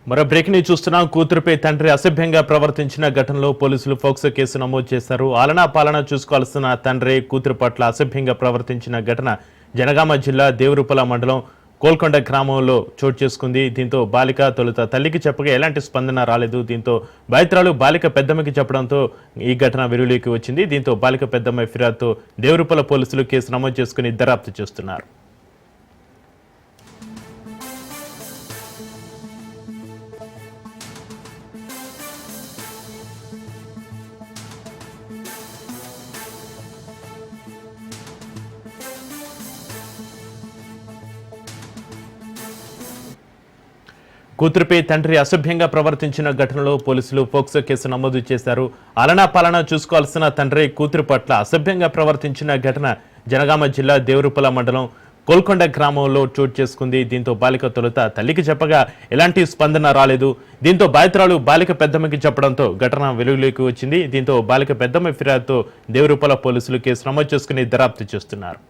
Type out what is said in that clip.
మరో బ్రేక్ ని చూస్తున్నాం. కూతురుపై తండ్రి అసభ్యంగా ప్రవర్తించిన ఘటనలో పోలీసులు పోక్సో కేసు నమోదు చేశారు. ఆలనా పాలన చూసుకోవాల్సిన తండ్రి కూతురు పట్ల అసభ్యంగా ప్రవర్తించిన ఘటన జనగామ జిల్లా దేవరూపల మండలం కోల్కొండ గ్రామంలో చోటు చేసుకుంది. దీంతో బాలిక తొలుత తల్లికి చెప్పగా ఎలాంటి స్పందన రాలేదు. దీంతో బాధితురాలు బాలిక పెద్దమ్మకి చెప్పడంతో ఈ ఘటన వెలుగులోకి వచ్చింది. దీంతో బాలిక పెద్దమ్మ ఫిర్యాదుతో దేవరూపల పోలీసులు కేసు నమోదు చేసుకుని దర్యాప్తు చేస్తున్నారు. కూతురుపై తండ్రి అసభ్యంగా ప్రవర్తించిన ఘటనలో పోలీసులు పోక్సో కేసు నమోదు చేశారు. ఆలనా పాలన చూసుకోవాల్సిన తండ్రి కూతురు పట్ల అసభ్యంగా ప్రవర్తించిన ఘటన జనగామ జిల్లా దేవరూపల మండలం కోల్కొండ గ్రామంలో చోటు చేసుకుంది. దీంతో బాలిక తొలుత తల్లికి చెప్పగా ఎలాంటి స్పందన రాలేదు. దీంతో బాధితురాలు బాలిక పెద్దమ్మకి చెప్పడంతో ఘటన వెలుగులోకి వచ్చింది. దీంతో బాలిక పెద్దమ్మ ఫిర్యాదుతో దేవరూపల పోలీసులు కేసు నమోదు చేసుకుని దర్యాప్తు చేస్తున్నారు.